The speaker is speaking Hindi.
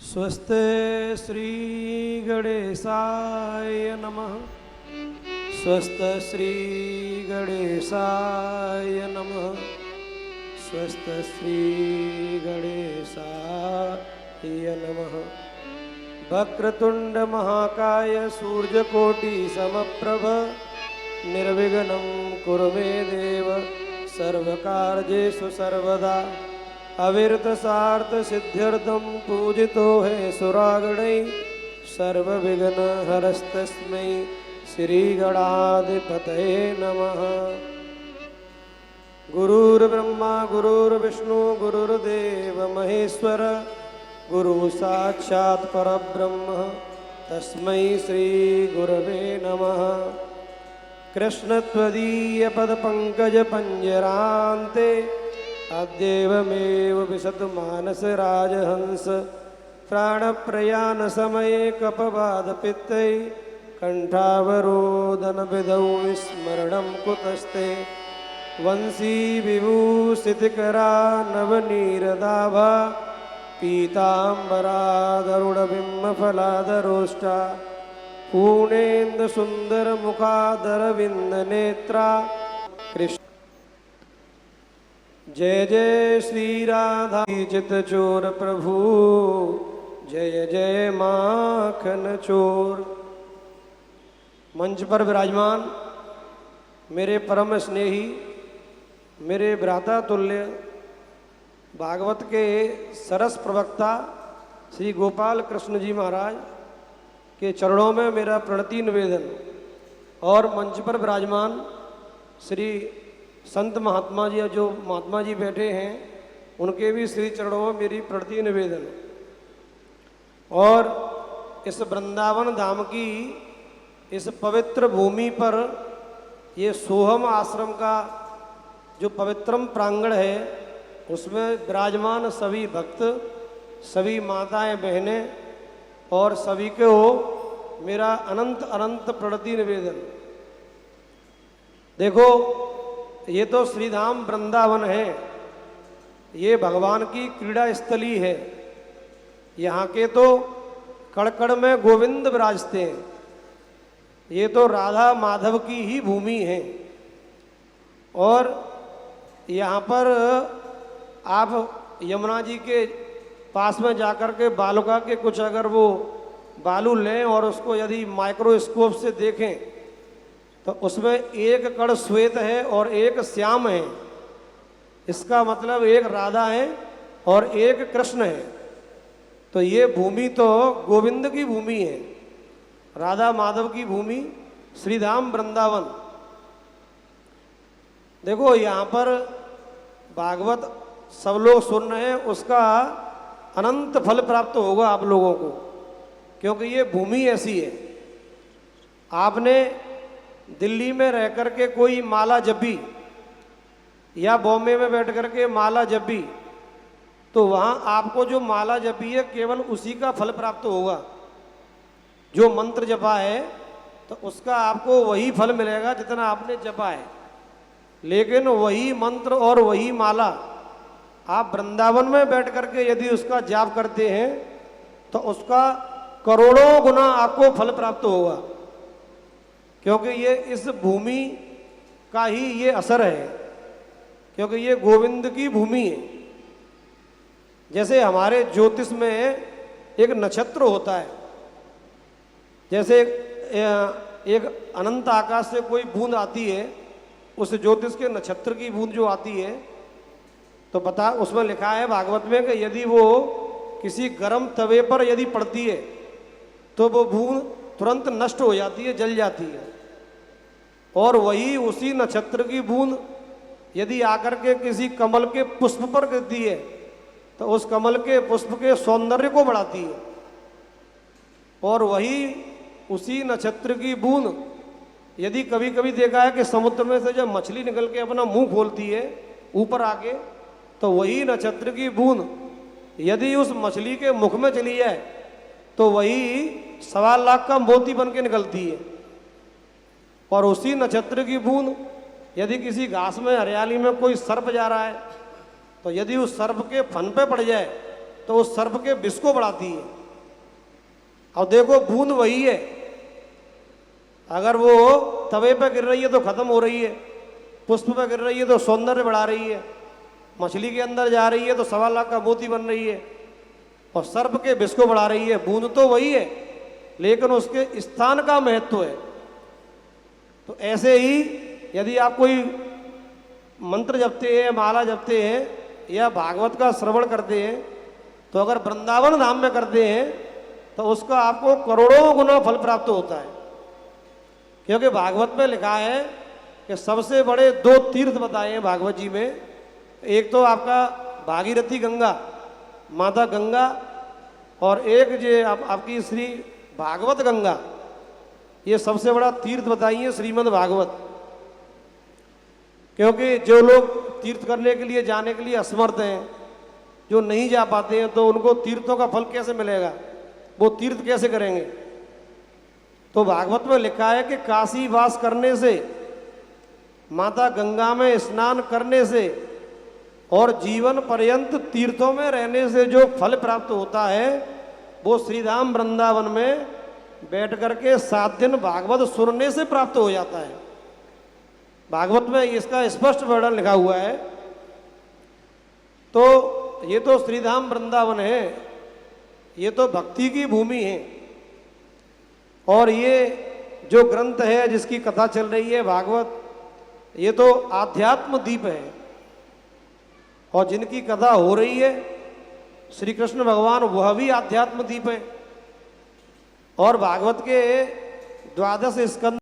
स्वस्ते श्री गणेशाय नमः। स्वस्त श्री गणेशाय नमः। स्वस्त श्री गणेशाय नमः। वक्रतुंड महाकाय सूर्यकोटि समप्रभ निर्विघ्नं कुरु मे देव सर्वकार्येषु सर्वदा। अविरत सार्थ सिद्ध्यर्थं पूजितो है सुरागणैः सर्वविघ्न हरस्तस्मै श्री गणाधिपतये नमः। गुरुर्ब्रह्मा गुरुर्विष्णु गुरुर्देव महेश्वर गुरु साक्षात् परब्रह्म तस्मै श्री गुरवे नमः। कृष्ण त्वदीय पद पंकज पंजरान्ते अद्येवमेव विशतु मानस राजहंस। प्राणप्रयाण समये कपवादपित्तै कंठावरोदन विधौ विस्मरणं कुतस्ते। वंशी विभूषितकरा नवनीरदाभा पीताम्बरादरुणबिम्बफलादरोष्टा। पूर्णेन्दु सुंदर मुखादरविंद नेत्रा। कृष्ण जय जय श्री राधा चित चोर प्रभु जय जय माखन चोर। मंच पर विराजमान मेरे परम स्नेही मेरे भ्राता तुल्य भागवत के सरस प्रवक्ता श्री गोपाल कृष्ण जी महाराज के चरणों में मेरा प्रणति निवेदन और मंच पर विराजमान श्री संत महात्मा जी जो महात्मा जी बैठे हैं उनके भी श्री चरणों में मेरी प्रणति निवेदन। और इस वृंदावन धाम की इस पवित्र भूमि पर ये सोहम आश्रम का जो पवित्रम प्रांगण है उसमें विराजमान सभी भक्त सभी माताएं बहनें और सभी को मेरा अनंत अनंत प्रणति निवेदन। देखो ये तो श्रीधाम वृंदावन है, ये भगवान की क्रीड़ा स्थली है। यहाँ के तो कड़कड़ में गोविंद विराजते हैं। ये तो राधा माधव की ही भूमि है। और यहाँ पर आप यमुना जी के पास में जाकर के बालुका के कुछ अगर वो बालू लें और उसको यदि माइक्रोस्कोप से देखें तो उसमें एक कण श्वेत है और एक श्याम है। इसका मतलब एक राधा है और एक कृष्ण है। तो ये भूमि तो गोविंद की भूमि है, राधा माधव की भूमि श्रीधाम वृंदावन। देखो यहाँ पर भागवत सब लोग सुन रहे हैं, उसका अनंत फल प्राप्त होगा आप लोगों को, क्योंकि ये भूमि ऐसी है। आपने दिल्ली में रह करके कोई माला जपी या बॉम्बे में बैठ करके माला जपी तो वहाँ आपको जो माला जपी है केवल उसी का फल प्राप्त होगा। जो मंत्र जपा है तो उसका आपको वही फल मिलेगा जितना आपने जपा है। लेकिन वही मंत्र और वही माला आप वृंदावन में बैठ करके यदि उसका जाप करते हैं तो उसका करोड़ों गुना आपको फल प्राप्त होगा, क्योंकि ये इस भूमि का ही ये असर है, क्योंकि ये गोविंद की भूमि है। जैसे हमारे ज्योतिष में एक नक्षत्र होता है, जैसे एक अनंत आकाश से कोई बूंद आती है, उस ज्योतिष के नक्षत्र की बूंद जो आती है तो पता उसमें लिखा है भागवत में कि यदि वो किसी गर्म तवे पर यदि पड़ती है तो वो बूंद तुरंत नष्ट हो जाती है, जल जाती है। और वही उसी नक्षत्र की बूंद यदि आकर के किसी कमल के पुष्प पर गिरती है तो उस कमल के पुष्प के सौंदर्य को बढ़ाती है। और वही उसी नक्षत्र की बूंद यदि कभी कभी देखा है कि समुद्र में से जब मछली निकल के अपना मुंह खोलती है ऊपर आके, तो वही नक्षत्र की बूंद यदि उस मछली के मुख में चली जाए तो वही 1.25 लाख का मोती बन के निकलती है। और उसी नक्षत्र की बूंद यदि किसी घास में हरियाली में कोई सर्प जा रहा है तो यदि उस सर्प के फन पे पड़ जाए तो उस सर्प के विष को बढ़ाती है। और देखो बूंद वही है, अगर वो तवे पे गिर रही है तो खत्म हो रही है, पुष्प पे गिर रही है तो सौंदर्य बढ़ा रही है, मछली के अंदर जा रही है तो 1.25 लाख का मोती बन रही है, और सर्प के विष को बढ़ा रही है। बूंद तो वही है, लेकिन उसके स्थान का महत्व है। तो ऐसे ही यदि आप कोई मंत्र जपते हैं, माला जपते हैं या भागवत का श्रवण करते हैं, तो अगर वृंदावन धाम में करते हैं तो उसका आपको करोड़ों गुना फल प्राप्त होता है। क्योंकि भागवत में लिखा है कि सबसे बड़े 2 तीर्थ बताए हैं भागवत जी में। एक तो आपका भागीरथी गंगा, माता गंगा, और एक जो आपकी श्री भागवत गंगा, ये सबसे बड़ा तीर्थ बताई है श्रीमद् भागवत। क्योंकि जो लोग तीर्थ करने के लिए जाने के लिए असमर्थ हैं, जो नहीं जा पाते हैं, तो उनको तीर्थों का फल कैसे मिलेगा, वो तीर्थ कैसे करेंगे। तो भागवत में लिखा है कि काशी वास करने से, माता गंगा में स्नान करने से और जीवन पर्यंत तीर्थों में रहने से जो फल प्राप्त होता है, वो श्रीधाम वृंदावन में बैठ करके 7 दिन भागवत सुनने से प्राप्त हो जाता है। भागवत में इसका स्पष्ट वर्णन लिखा हुआ है। तो ये तो श्रीधाम वृंदावन है, ये तो भक्ति की भूमि है। और ये जो ग्रंथ है जिसकी कथा चल रही है भागवत, ये तो आध्यात्म दीप है। और जिनकी कथा हो रही है श्री कृष्ण भगवान, वह भी आध्यात्म दीप है। और भागवत के 12 स्कंद